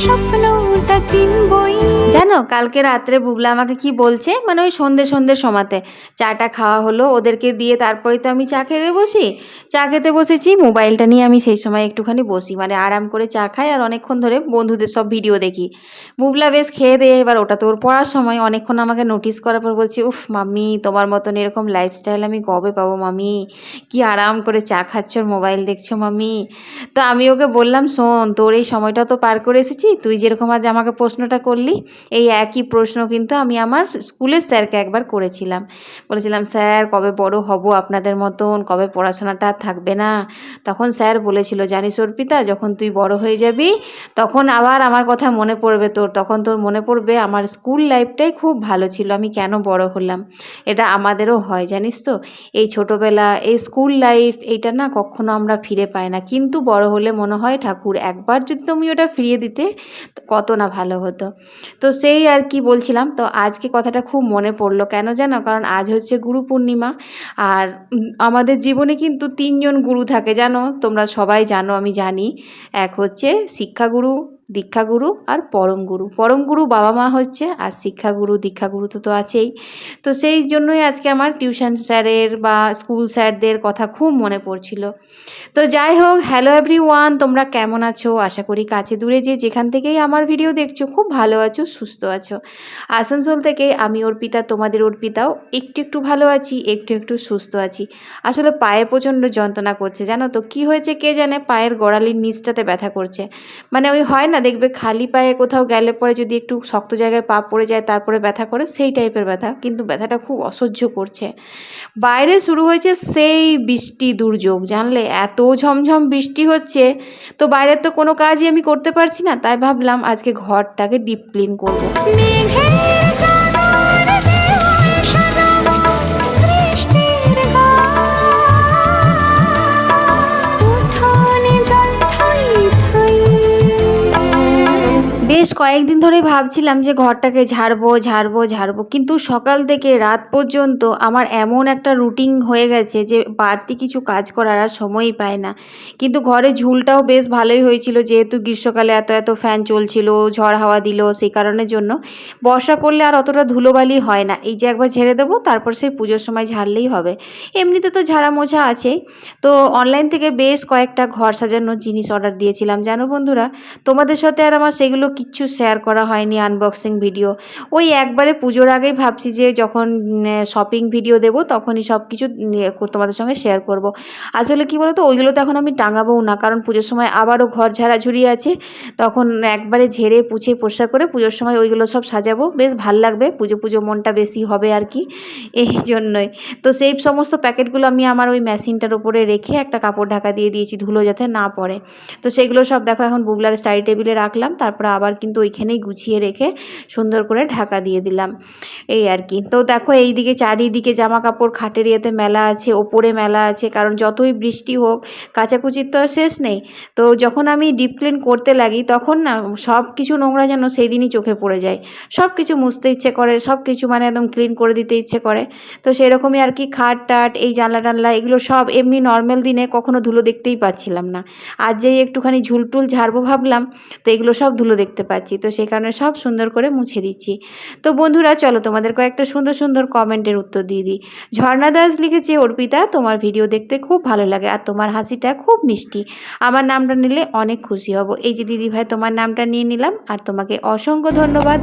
স্বপ্নটা কিনবই। জানো কালকে রাত্রে বুবলা আমাকে কি বলছে, মানে ওই সন্ধ্যের সময়তে চাটা খাওয়া হলো ওদেরকে দিয়ে, তারপরেই তো আমি চা খেতে বসি। চা খেতে বসেছি, মোবাইলটা নিয়ে আমি সেই সময় একটুখানি বসি, মানে আরাম করে চা খাই আর অনেকক্ষণ ধরে বন্ধুদের সব ভিডিও দেখি। বুবলা বেশ খেয়ে দিয়ে এবার ওটা তো ওর পড়ার সময় অনেকক্ষণ আমাকে নোটিস করার পর বলছি, উফ মাম্মি তোমার মতন এরকম লাইফস্টাইল আমি কবে পাবো মাম্মি, কি আরাম করে চা খাচ্ছ মোবাইল দেখছো মাম্মি। তো আমি ওকে বললাম, শোন তোর এই সময়টা তো পার করে এসেছি, তুই যেরকম আজ আমাকে প্রশ্নটা করলি এই একই প্রশ্ন কিন্তু আমি আমার স্কুলের স্যারকে একবার করেছিলাম। বলেছিলাম, স্যার কবে বড় হব আপনাদের মতন, কবে পড়াশোনাটা আর থাকবে না। তখন স্যার বলেছিল, জানিস অর্পিতা যখন তুই বড় হয়ে যাবি তখন আবার আমার কথা মনে পড়বে তোর, তখন তোর মনে পড়বে আমার স্কুল লাইফটাই খুব ভালো ছিল, আমি কেন বড় হলাম। এটা আমাদেরও হয় জানিস তো, এই ছোটোবেলা এই স্কুল লাইফ এইটা না কখনো আমরা ফিরে পাই না, কিন্তু বড় হলে মনে হয় ঠাকুর একবার যদি তুমি ওটা ফিরিয়ে দিতে তো কত না ভালো হতো। তো সেই আর কি বলছিলাম, তো আজকে কথাটা খুব মনে পড়লো কেন জানো, কারণ আজ হচ্ছে গুরু পূর্ণিমা। আর আমাদের জীবনে কিন্তু তিনজন গুরু থাকে জানো, তোমরা সবাই জানো আমি জানি। এক হচ্ছে শিক্ষাগুরু, দীক্ষাগুরু আর পরম গুরু। পরম গুরু বাবা মা হচ্ছে, আর শিক্ষাগুরু দীক্ষাগুরু তো আছেই। তো সেই জন্যই আজকে আমার টিউশন স্যারের বা স্কুল স্যারদের কথা খুব মনে পড়ছিল। তো যাই হোক, হ্যালো এভরিওয়ান, তোমরা কেমন আছো? আশা করি কাছে দূরে যে যেখান থেকেই আমার ভিডিও দেখছো খুব ভালো আছো, সুস্থ আছো। আসানসোল থেকে আমি অর্পিতা, তোমাদের অর্পিতাও একটু একটু ভালো আছি, একটু একটু সুস্থ আছি। আসলে পায়ে প্রচণ্ড যন্ত্রণা করছে জানো তো, কি হয়েছে কে জানে, পায়ের গোড়ালির নিচটাতে ব্যথা করছে। মানে ওই হয় না দেখবে খালি পায়ে কোথাও গেলে পরে যদি একটু শক্ত জায়গায় পা পড়ে যায় তারপরে ব্যথা করে, সেই টাইপের ব্যথা, কিন্তু ব্যথাটা খুব অসহ্য করছে। বাইরে শুরু হয়েছে সেই বৃষ্টি দুর্যোগ, জানলে এত ঝমঝম বৃষ্টি হচ্ছে, তো বাইরের তো কোনো কাজই আমি করতে পারছি না, তাই ভাবলাম আজকে ঘরটাকে ডিপ ক্লিন করবো। মেঘের চাদর দেওয়াল সাজাবো, বৃষ্টির গান, উঠোনে জল থই থই। বেশ কয়েকদিন ধরে ভাবছিলাম যে ঘরটাকে ঝাড়বো, কিন্তু সকাল থেকে রাত পর্যন্ত আমার এমন একটা রুটিন হয়ে গেছে যে বাড়তি কিছু কাজ করার আর সময়ই পায় না। কিন্তু ঘরে ঝুলটাও বেশ ভালোই হয়েছিল, যেহেতু গ্রীষ্মকালে এত এত ফ্যান চলছিল, ঝড় হাওয়া দিল, সেই কারণের জন্য বর্ষা পড়লে আর অতটা ধুলোবালি হয় না। এই যে একবার ঝেড়ে দেবো তারপর সেই পুজোর সময় ঝাড়লেই হবে, এমনিতে তো ঝাড়া মোছা আছেই। তো অনলাইন থেকে বেশ কয়েকটা ঘর সাজানোর জিনিস অর্ডার দিয়েছিলাম জানো বন্ধুরা, তোমাদের সাথে আর আমার সেগুলো কিচ্ছু শেয়ার করা হয়নি, আনবক্সিং ভিডিও। ওই একবারে পুজোর আগেই ভাবছি যে যখন শপিং ভিডিও দেব তখনই সব কিছু তোমাদের সঙ্গে শেয়ার করব। আসলে কি বলো তো, ওইগুলো তো এখন আমি টাঙাবোও না, কারণ পুজোর সময় আবারও ঘর ঝাড়াঝুড়ি আছে, তখন একবারে ঝেড়ে পুছে পরিষ্কার করে পুজোর সময় ওইগুলো সব সাজাবো, বেশ ভাল লাগবে, পুজো পুজো মনটা বেশি হবে আর কি, এই জন্যই। তো সেই সমস্ত প্যাকেটগুলো আমি আমার ওই মেশিনটার উপরে রেখে একটা কাপড় ঢাকা দিয়ে দিয়েছি, ধুলো যাতে না পড়ে। তো সেইগুলো সব দেখো এখন বুবলার স্টাডি টেবিলে রাখলাম, তারপরে আবার কিন্তু ওইখানেই গুছিয়ে রেখে সুন্দর করে ঢাকা দিয়ে দিলাম, এই আর কি। তো দেখো এইদিকে চারিদিকে জামা কাপড় খাটের ইয়েতে মেলা আছে, ওপরে মেলা আছে, কারণ যতই বৃষ্টি হোক কাচাকুচির তো আর শেষ নেই। তো যখন আমি ডিপ ক্লিন করতে লাগি তখন না সব কিছু নোংরা যেন সেই দিনই চোখে পড়ে যায়, সব কিছু মুছতে ইচ্ছে করে, সব কিছু মানে একদম ক্লিন করে দিতে ইচ্ছে করে। তো সেরকমই আর কি, খাট টাট এই জানলা টানলা এগুলো সব এমনি নর্মাল দিনে কখনো ধুলো দেখতেই পাচ্ছিলাম না, আজ যেই একটুখানি ঝুলটুল ঝাড়বো ভাবলাম, তো এগুলো সব ধুলো দেখতে পাচ্ছি, তো সেই কারণে সব সুন্দর করে মুছে দিচ্ছি। তো বন্ধুরা চলো তোমাদের কয়েকটা সুন্দর সুন্দর কমেন্টের উত্তর দিয়ে দিই। ঝর্ণা দাস লিখেছে, অর্পিতা তোমার ভিডিও দেখতে খুব ভালো লাগে আর তোমার হাসিটা খুব মিষ্টি, আমার নামটা নিলে অনেক খুশি হব। এই যে দিদি ভাই তোমার নামটা নিয়ে নিলাম, আর তোমাকে অসংখ্য ধন্যবাদ।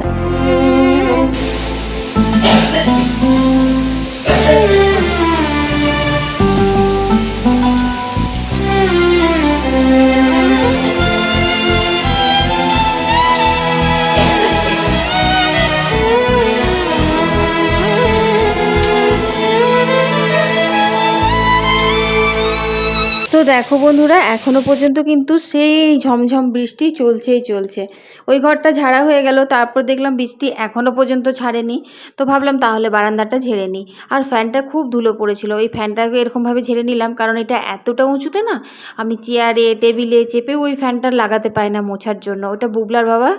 তো দেখো বন্ধুরা এখনও পর্যন্ত কিন্তু সেই ঝমঝম বৃষ্টি চলছে। ওই ঘরটা ঝাড়া হয়ে গেল, তারপর দেখলাম বৃষ্টি এখনও পর্যন্ত ছাড়েনি, তো ভাবলাম তাহলে বারান্দাটা ঝেড়ে নিই। আর ফ্যানটা খুব ধুলো পড়েছিল, ওই ফ্যানটাকে এরকমভাবে ঝেড়ে নিলাম, কারণ এটা এতটা উঁচুতে না আমি চেয়ারে টেবিলে চেপে ওই ফ্যানটা লাগাতে পারি না মোছার জন্য। ওটা বুবলার বাবা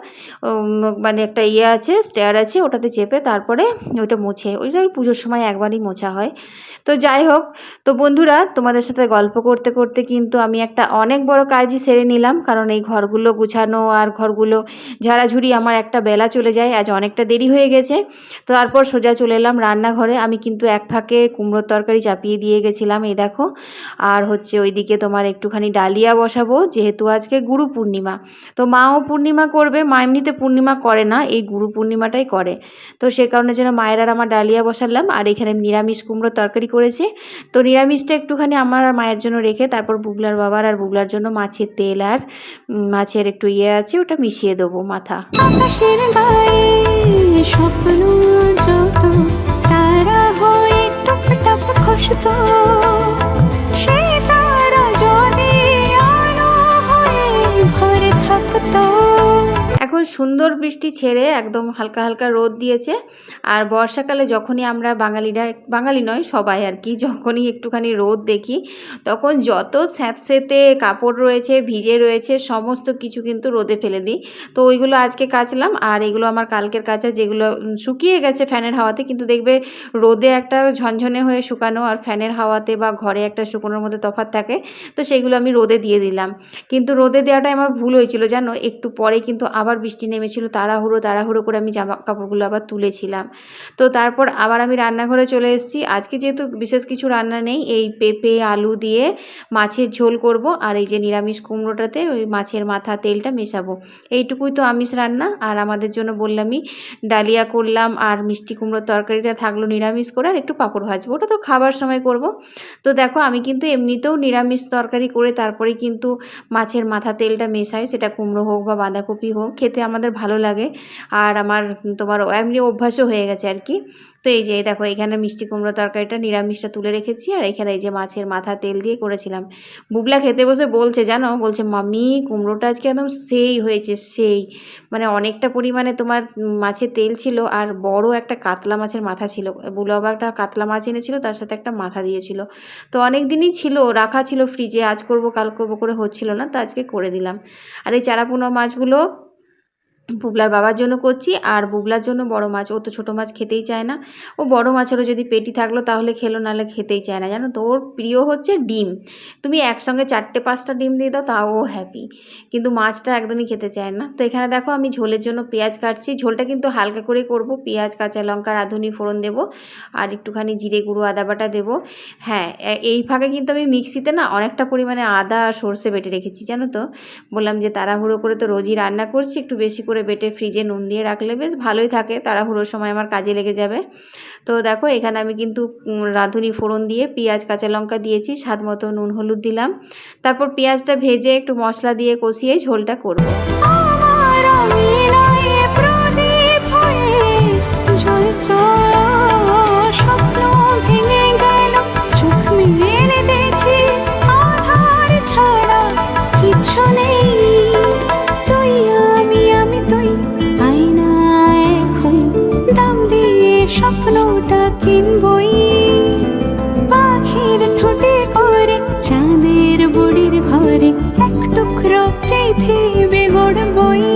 মানে একটা ইয়ে আছে, স্টেয়ার আছে, ওটাতে চেপে তারপরে ওইটা মোছে, ওইটা ওই পুজোর সময় একবারই মোছা হয়। তো যাই হোক, তো বন্ধুরা তোমাদের সাথে গল্প করতে করতে করতে কিন্তু আমি একটা অনেক বড় কাজই সেরে নিলাম, কারণ এই ঘরগুলো গুছানো আর ঘরগুলো ঝাড়াঝুড়ি আমার একটা বেলা চলে যায়। আজ অনেকটা দেরি হয়ে গেছে। তো তারপর সোজা চলে এলাম রান্নাঘরে। আমি কিন্তু এক ফাঁকে কুমড়োর তরকারি চাপিয়ে দিয়ে গেছিলাম, এই দেখো। আর হচ্ছে ওইদিকে তোমার একটুখানি ডালিয়া বসাবো, যেহেতু আজকে গুরু পূর্ণিমা। তো মাও পূর্ণিমা করবে, মা এমনিতে পূর্ণিমা করে না, এই গুরু পূর্ণিমাটাই করে। তো সে কারণের জন্য মায়ের আর আমার ডালিয়া বসালাম, আর এখানে নিরামিষ কুমড়োর তরকারি করেছি। তো নিরামিষটা একটুখানি আমার আর মায়ের জন্য রেখে তারপর বুবলার বাবার আর বুবলার জন্য মাছের তেল আর মাছের একটু ইয়ে আছে, ওটা মিশিয়ে দেবো মাথা। আকাশের গায়ে স্বপ্ন যত তারা হয়ে টপ টপ খসতো, সে তারা যদি আলো হয়ে ঘরে থাকতো। এখন সুন্দর বৃষ্টি ছেড়ে একদম হালকা হালকা রোদ দিয়েছে। আর বর্ষাকালে যখনই আমরা বাঙালিরা, বাঙালি নয় সবাই আর কি, যখনই একটুখানি রোদ দেখি তখন যত স্যাঁতসেঁতে কাপড় রয়েছে, ভিজে রয়েছে, সমস্ত কিছু কিন্তু রোদে ফেলে দিই। তো ওইগুলো আজকে কাচলাম, আর এগুলো আমার কালকের কাচা, যেগুলো শুকিয়ে গেছে ফ্যানের হাওয়াতে। কিন্তু দেখবে রোদে একটা ঝনঝনে হয়ে শুকানো আর ফ্যানের হাওয়াতে বা ঘরে একটা শুকনোর মধ্যে তফাৎ থাকে। তো সেইগুলো আমি রোদে দিয়ে দিলাম। কিন্তু রোদে দেওয়াটাই আমার ভুল হয়েছিল জানো, একটু পরে কিন্তু আবার বৃষ্টি নেমেছিল, তাড়াহুড়ো করে আমি জামা কাপড়গুলো আবার তুলেছিলাম। তো তারপর আবার আমি রান্নাঘরে চলে এসেছি। আজকে যেহেতু বিশেষ কিছু রান্না নেই, এই পেঁপে আলু দিয়ে মাছের ঝোল করব, আর এই যে নিরামিষ কুমড়োটাতে ওই মাছের মাথা তেলটা মেশাবো, এইটুকুই তো আমিষ রান্না। আর আমাদের জন্য বললামই ডালিয়া করলাম, আর মিষ্টি কুমড়োর তরকারিটা থাকলো নিরামিষ করে, আর একটু পাঁপড় ভাজবো, ওটা তো খাবার সময় করব। তো দেখো আমি কিন্তু এমনিতেও নিরামিষ তরকারি করে তারপরে কিন্তু মাছের মাথা তেলটা মেশাই, সেটা কুমড়ো হোক বা বাঁধাকপি হোক, খেতে আমাদের ভালো লাগে। আর আমার তোমার এমনি অভ্যাসও হয়ে গেছে আর কি। তো এই যে দেখো এখানে মিষ্টি কুমড়ো তরকারিটা নিরামিষটা তুলে রেখেছি, আর এখানে এই যে মাছের মাথা তেল দিয়ে করেছিলাম। বুবলা খেতে বসে বলছে জানো, বলছে মাম্মি কুমড়োটা আজকে একদম সেই হয়েছে, সেই মানে অনেকটা পরিমাণে তোমার মাছের তেল ছিল, আর বড় একটা কাতলা মাছের মাথা ছিল। বুবলা বাবা একটা কাতলা মাছ এনেছিল, তার সাথে একটা মাথা দিয়েছিল। তো অনেক দিনই ছিল, রাখা ছিল ফ্রিজে, আজ করব কাল করব করে হচ্ছিল না, তো আজকে করে দিলাম। আর এই চারাপোনা মাছগুলো বুবলার বাবার জন্য করছি, আর বুবলার জন্য বড় মাছ, ও তো ছোটো মাছ খেতেই চায় না। ও বড় মাছেরও যদি পেটি থাকলো তাহলে খেলো, নাহলে খেতেই চায় না জানো তো। ওর প্রিয় হচ্ছে ডিম, তুমি একসঙ্গে 4-5টা ডিম দিয়ে দাও তাও ও হ্যাপি, কিন্তু মাছটা একদমই খেতে চায় না। তো এখানে দেখো আমি ঝোলের জন্য পেঁয়াজ কাটছি, ঝোলটা কিন্তু হালকা করে করব। পেঁয়াজ, কাঁচা লঙ্কা, রাঁধুনি ফোড়ন দেবো, আর একটুখানি জিরে গুঁড়ো, আদা বাটা দেবো। হ্যাঁ, এই ফাঁকে কিন্তু আমি মিক্সিতে না অনেকটা পরিমাণে আদা আর সর্ষে বেটে রেখেছি জানো তো। বললাম যে তাড়াহুড়ো করে তো রোজই রান্না করছি, একটু বেশি করে বেটে ফ্রিজে নুন দিয়ে রাখলে বেশ ভালোই থাকে, তাড়াহুড়োর সময় আমার কাজে লেগে যাবে। তো দেখো এখানে আমি কিন্তু রাঁধুনি ফোড়ন দিয়ে পেঁয়াজ, কাঁচা লঙ্কা দিয়েছি, স্বাদ মতো নুন হলুদ দিলাম। তারপর পেঁয়াজটা ভেজে একটু মশলা দিয়ে কষিয়ে ঝোলটা করব। আমার অভিনয়ে প্রদীপ হয়ে জ্বলতো, স্বপ্ন ভেঙে গেল, চোখ মেলে দেখি আধার ছাড়া কিছু নেই। তুই আমি তুই, আয়না এক হই, দাম দিয়ে স্বপ্নটা কিনবই। পাখির ঠোঁটে করে চাঁদের বুড়ির ঘরে এক টুকরো পৃথিবী গড়বই।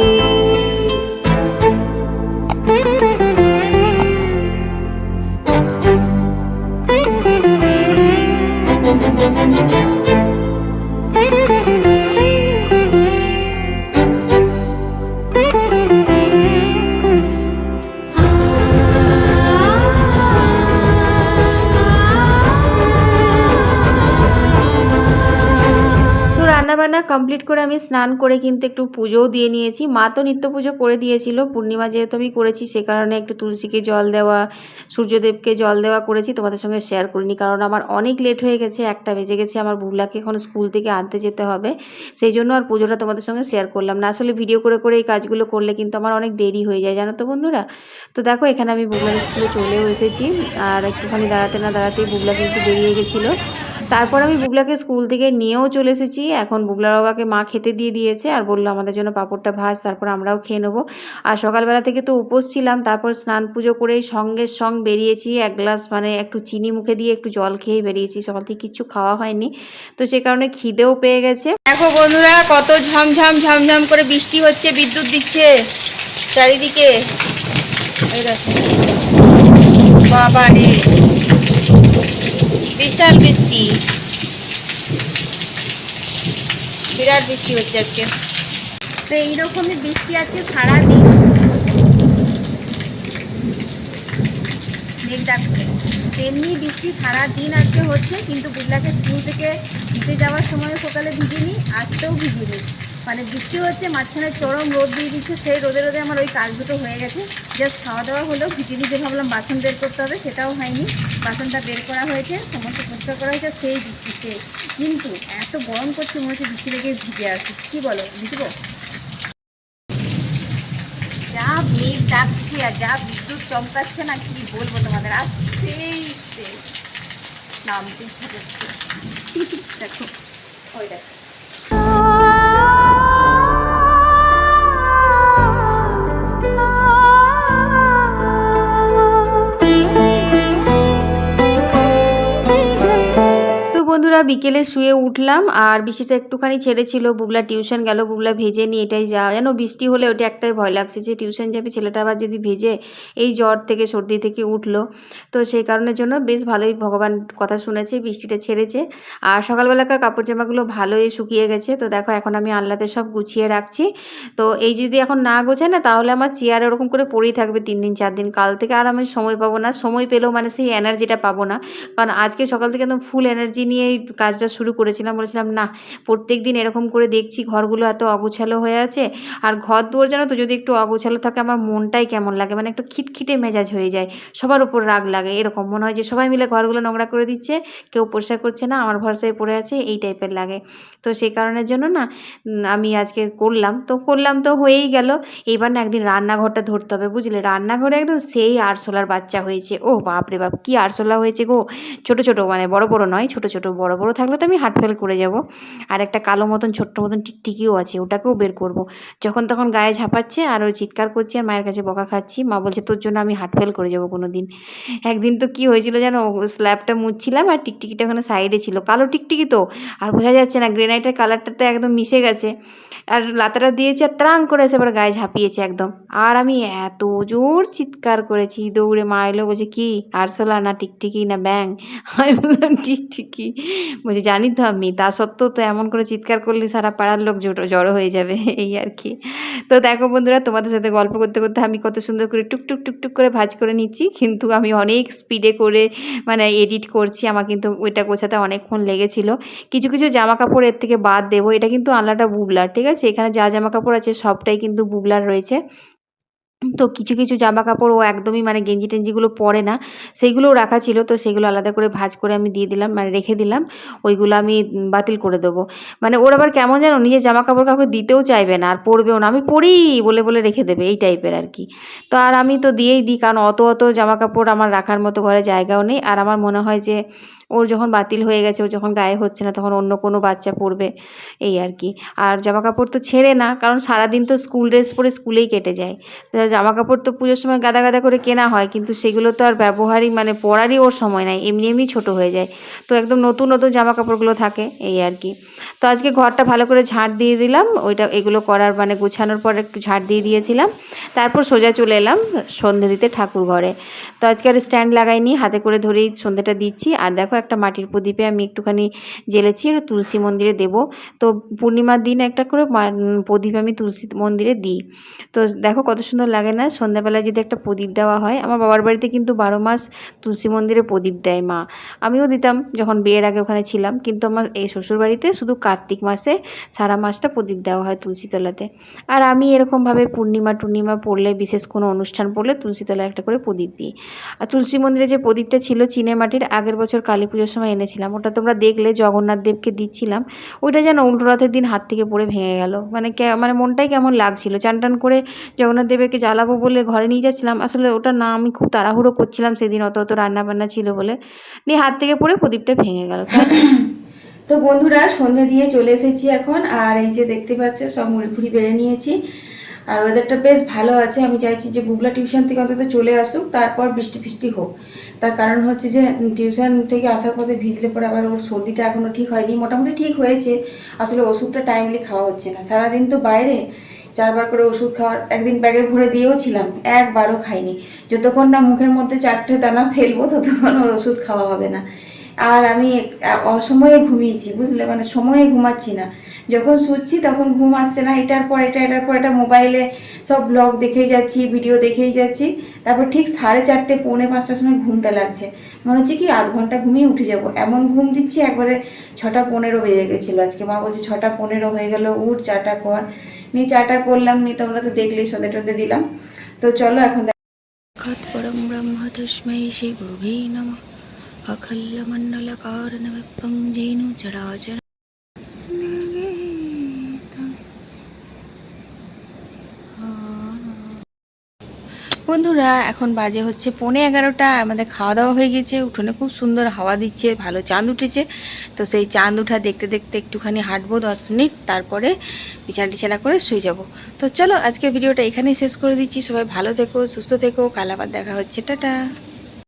রান্নাবান্না কমপ্লিট করে আমি স্নান করে কিন্তু একটু পুজোও দিয়ে নিয়েছি। মা তো নিত্য পুজো করে দিয়েছিল, পূর্ণিমা যেহেতু আমি করেছি সে কারণে একটু তুলসীকে জল দেওয়া, সূর্যদেবকে জল দেওয়া করেছি, তোমাদের সঙ্গে শেয়ার করিনি কারণ আমার অনেক লেট হয়ে গেছে, 1টা বেজে গেছে। আমার বুবলাকে এখন স্কুল থেকে আনতে যেতে হবে, সেই জন্য আর পুজোটা তোমাদের সঙ্গে শেয়ার করলাম না। আসলে ভিডিও করে করে এই কাজগুলো করলে কিন্তু আমার অনেক দেরি হয়ে যায় জানো তো বন্ধুরা। তো দেখো এখানে আমি বুবলার স্কুলে চলেও এসেছি, আর একটুখানি দাঁড়াতে না দাঁড়াতেই বুবলা কিন্তু বেরিয়ে গেছিলো। তারপর আমি বুবলাকে স্কুল থেকে নিয়েও চলে এসেছি। এখন বুবলার বাবাকে মা খেতে দিয়ে দিয়েছে, আর বললো আমাদের জন্য পাঁপড়টা ভাজ, তারপর আমরাও খেয়ে নেবো। আর সকালবেলা থেকে তো উপোস ছিলাম, তারপর স্নান পুজো করেই সঙ্গে বেরিয়েছি। 1 গ্লাস মানে একটু চিনি মুখে দিয়ে একটু জল খেয়েই বেরিয়েছি, সকাল থেকে কিচ্ছু খাওয়া হয়নি, তো সে কারণে খিদেও পেয়ে গেছে। দেখো বন্ধুরা কত ঝমঝম করে বৃষ্টি হচ্ছে, বিদ্যুৎ দিচ্ছে চারিদিকে, এই দেখো বাবা রে বিশাল বৃষ্টি। বিরাট বৃষ্টি হচ্ছে আজকে। তো এইরকমই বৃষ্টি আজকে সারাদিন মেঘ ডাকছে, তেমনি বৃষ্টি সারাদিন আজকে হচ্ছে। কিন্তু বুবলাকে স্কুল থেকে দিতে যাওয়ার সময় সকালে ভিজিনি, আসতেও ভিজিনি। মানে বৃষ্টি হচ্ছে, মাঝখানে চরম রোদ দিয়ে দিচ্ছে, সেই রোদে রোদে আমার ওই কাজ দুটো হয়ে গেছে। জাস্ট খাওয়া দাওয়া হলো, ভিজে ভিজে ভাবলাম বাসন বের করতে হবে, সেটাও হয়নি। বাসনটা বের করা হয়েছে, সমস্ত পরিষ্কার করা হয়েছে, সেই বৃষ্টি শেষ। কিন্তু এত গরম করছে, মনে হচ্ছে বৃষ্টি লেগে ভিজে আসি। কী বলো, ভিজবো? যা মেঘ ডাকছে আর যা বিদ্যুৎ চমকাচ্ছে না, কি বলবো তোমাদের। আসছেই নামতে ইচ্ছা করছে। দেখো ওই দেখো, বন্ধুরা বিকেলে শুয়ে উঠলাম আর বৃষ্টিটা একটুখানি ছেড়েছিল। বুবলা টিউশন গেল, বুবলা ভেজে নি, এটাই যা যেন বৃষ্টি হলে ওটা একটাই ভয় লাগছে যে টিউশন যাবে ছেলেটা আবার যদি ভেজে, এই জ্বর থেকে সর্দি থেকে উঠলো। তো সেই কারণের জন্য বেশ ভালোই ভগবান কথা শুনেছে, বৃষ্টিটা ছেড়েছে। আর সকালবেলাকার কাপড় জামাগুলো ভালোই শুকিয়ে গেছে। তো দেখো এখন আমি আনলাতে সব গুছিয়ে রাখছি। তো এই যদি এখন না গোছায় না, তাহলে আমার চেয়ার ওরকম করে পড়েই থাকবে 3 দিন 4 দিন। কাল থেকে আর আমি সময় পাবো না, সময় পেলেও মানে সেই এনার্জিটা পাবো না। কারণ আজকে সকাল থেকে একদম ফুল এনার্জি নিয়ে এই কাজটা শুরু করেছিলাম। বলেছিলাম না, প্রত্যেক দিন এরকম করে দেখছি ঘরগুলো এত অগোছালো হয়ে আছে। আর ঘর দুয়ার জানো তো, যদি একটু অগোছালো থাকে আমার মনটাই কেমন লাগে, মানে একটু খিটখিটে মেজাজ হয়ে যায়, সবার উপর রাগ লাগে। এরকম মনে হয় যে সবাই মিলে ঘরগুলো নোংরা করে দিচ্ছে, কেউ পরিষ্কার করছে না, আমার ভরসায় পড়ে আছে, এই টাইপের লাগে। তো সেই কারণের জন্য না আমি আজকে করলাম তো হয়েই গেল। এইবার না একদিন রান্নাঘরটা ধরতে হবে, বুঝলে। রান্নাঘরে একদম সেই আরশোলার বাচ্চা হয়েছে। ও বাপরে বাপ, কি আরশোলা হয়েছে গো। ছোট ছোট, মানে বড় বড় নয়, ছোট ছোট। বড় বড় থাকলে তো আমি হার্ট ফেল করে যাব। আর একটা কালো মতন ছোট্ট মতন টিকটিকিও আছে, ওটাকেও বের করব। যখন তখন গায়ে ঝাঁপাচ্ছে আর ওই চিৎকার করছে, আর মায়ের কাছে বকা খাচ্ছি। মা বলছে তোর জন্য আমি হার্ট ফেল করে যাবো কোনো দিন। একদিন তো কি হয়েছিল জানো, স্ল্যাবটা মুছছিলাম আর টিকটিকিটা ওখানে সাইডে ছিল, কালো টিকটিকি তো, আর বোঝা যাচ্ছে না, গ্রেনাইটের কালারটা তো একদম মিশে গেছে। আর লাতাটা দিয়েছে আর ত্রাং করে এসে এবার গায়ে ঝাঁপিয়েছে একদম। আর আমি এত জোর চিৎকার করেছি, দৌড়ে মা এলো, বলছে কি আরশোলা না টিকটিকি না ব্যাং। আমি বললাম টিকটিকি। বলছে জানি তো আমি, তা সত্ত্বেও তো এমন করে চিৎকার করলে সারা পাড়ার লোক জড়ো হয়ে যাবে, এই আর কি। তো দেখো বন্ধুরা, তোমাদের সাথে গল্প করতে করতে আমি কত সুন্দর করে টুকটুক টুকটুক করে ভাজ করে নিচ্ছি, কিন্তু আমি অনেক স্পিডে করে মানে এডিট করছি। আমার কিন্তু ওইটা গোছাতে অনেকক্ষণ লেগেছিল। কিছু কিছু জামা কাপড় এর থেকে বাদ দেবো। এটা কিন্তু আনলাটা বুবলার, ঠিক আছে। এখানে যা জামা কাপড় আছে সবটাই কিন্তু বুবলার রয়েছে। তো কিছু কিছু জামা কাপড় ও একদমই মানে গেঞ্জি টেঞ্জিগুলো পরে না, সেইগুলোও রাখা ছিল। তো সেগুলো আলাদা করে ভাঁজ করে আমি দিয়ে দিলাম, মানে রেখে দিলাম। ওইগুলো আমি বাতিল করে দেবো। মানে ওর আবার কেমন যেন নিজের জামা কাপড় কাউকে দিতেও চাইবে না, আর পরবেও না। আমি পরি বলে বলে রেখে দেবে, এই টাইপের আর কি। তো আর আমি তো দিয়েই দিই, কারণ অত অত জামা কাপড় আমার রাখার মতো ঘরে জায়গাও নেই। আর আমার মনে হয় যে ওর যখন বাতিল হয়ে গেছে, ওর যখন গায়ে হচ্ছে না, তখন অন্য কোনো বাচ্চা পরবে, এই আর কি। আর জামা কাপড় তো ছেড়ে না, কারণ সারাদিন তো স্কুল ড্রেস পরে স্কুলেই কেটে যায়। জামা কাপড় তো পুজোর সময় গাদা গাদা করে কেনা হয়, কিন্তু সেগুলো তো আর ব্যবহারই মানে পরারই ওর সময় নাই, এমনি এমনি ছোটো হয়ে যায়। তো একদম নতুন নতুন জামা কাপড়গুলো থাকে, এই আর কি। তো আজকে ঘরটা ভালো করে ঝাঁট দিয়ে দিলাম, এগুলো করার মানে গোছানোর পর একটু ঝাঁট দিয়ে দিয়েছিলাম। তারপর সোজা চলে এলাম সন্ধে দিতে ঠাকুর ঘরে। তো আজকে আর স্ট্যান্ড লাগাইনি, হাতে করে ধরেই সন্ধেটা দিচ্ছি। আর দেখো একটা মাটির প্রদীপে আমি একটুখানি জ্বেলেছি, আর তুলসী মন্দিরে দেবো। তো পূর্ণিমার দিন একটা করে প্রদীপ আমি তুলসী মন্দিরে দিই। তো দেখো কত সুন্দর লাগে না, সন্ধ্যাবেলায় যদি একটা প্রদীপ দেওয়া হয়। আমার বাবার বাড়িতে কিন্তু 12 মাস তুলসী মন্দিরে প্রদীপ দেয় মা। আমিও দিতাম যখন বিয়ের আগে ওখানে ছিলাম, কিন্তু আমার এই শ্বশুরবাড়িতে শুধু কার্তিক মাসে সারা মাসটা প্রদীপ দেওয়া হয় তুলসীতলাতে। আর আমি এরকমভাবে পূর্ণিমা টুর্ণিমা পড়লে, বিশেষ কোনো অনুষ্ঠান পড়লে তুলসীতলায় একটা করে প্রদীপ দিই। আর তুলসী মন্দিরে যে প্রদীপটা ছিল চিনে মাটির, আগের বছর কালী পুজোর সময় এনেছিলাম, ওটা তোমরা দেখলে জগন্নাথ দেবকে দিচ্ছিলাম। ওইটা যেন উল্টো রথের দিন হাত থেকে পড়ে ভেঙে গেল। মানে মনটাই কেমন লাগছিল। চান টান করে জগন্নাথ দেবকে জ্বালাবো বলে ঘরে নিয়ে যাচ্ছিলাম, আসলে ওটা না, আমি খুব তাড়াহুড়ো করছিলাম সেদিন, অত অত রান্না বান্না ছিল বলে, নিয়ে হাত থেকে পড়ে প্রদীপটা ভেঙে গেল। তো বন্ধুরা সন্ধ্যা দিয়ে চলে এসেছি এখন। আর এই যে দেখতে পাচ্ছ সব মুড়ি ফুড়ি বেড়ে নিয়েছি। আর ওয়েদারটা বেশ ভালো আছে। আমি চাইছি যে বুবলা টিউশন থেকে অন্তত চলে আসুক, তারপর বৃষ্টি ফিষ্টি হোক। তার কারণ হচ্ছে যে টিউশন থেকে আসার পথে ভিজলে পরে আবার ওর সর্দিটা এখনও ঠিক হয়নি, মোটামুটি ঠিক হয়েছে। আসলে ওষুধটা টাইমলি খাওয়া হচ্ছে না, সারাদিন তো বাইরে, 4বার করে ওষুধ খাওয়ার, একদিন ব্যাগে ভরে দিয়েও ছিলাম, একবারও খাইনি। যতক্ষণ না মুখের মধ্যে 4টে দানা ফেলবো ততক্ষণ ওর ওষুধ খাওয়া হবে না। আর আমি অসময়ে ঘুমিয়েছি, বুঝলে, মানে সময়ে ঘুমাচ্ছি না। যখন শুচ্ছি তখন ঘুম আসছে না, এটার পর এটা এটার পর এটা মোবাইলে সব ব্লগ দেখেই যাচ্ছি, ভিডিও দেখেই যাচ্ছি। তারপর ঠিক 4:30 পৌনে 5টার সময় ঘুমটা লাগছে, মনে হচ্ছে কি আধ ঘন্টা ঘুমিয়ে উঠে যাব, এমন ঘুম দিচ্ছি। একবারে 6:15 বেজে গেছিলো আজকে। মা বলছে 6:15 হয়ে গেল, উঠ চাটা কর। নিয়ে চাটা করলাম, নিয়ে তোমরা তো দেখলেই সদে টদে দিলাম। তো চলো এখন পরম ব্রহ্ম তস্मै শ্রী গুরুবে নমঃ অখণ্ডমণ্ডলকারণমপ্যং জৈনু চরাচর। বন্ধুরা এখন বাজে হচ্ছে 11:15, আমাদের খাওয়া দাওয়া হয়ে গেছে। উঠোনে খুব সুন্দর হাওয়া দিচ্ছে, ভালো চাঁদ উঠেছে। তো সেই চাঁদ উঠা দেখতে দেখতে একটুখানি হাঁটবো 10 মিনিট, তারপরে বিছানা টিছানা করে শুয়ে যাব। তো চলো আজকে ভিডিওটা এখানেই শেষ করে দিচ্ছি। সবাই ভালো থেকো, সুস্থ থেকো, কাল আবার দেখা হচ্ছে, টাটা।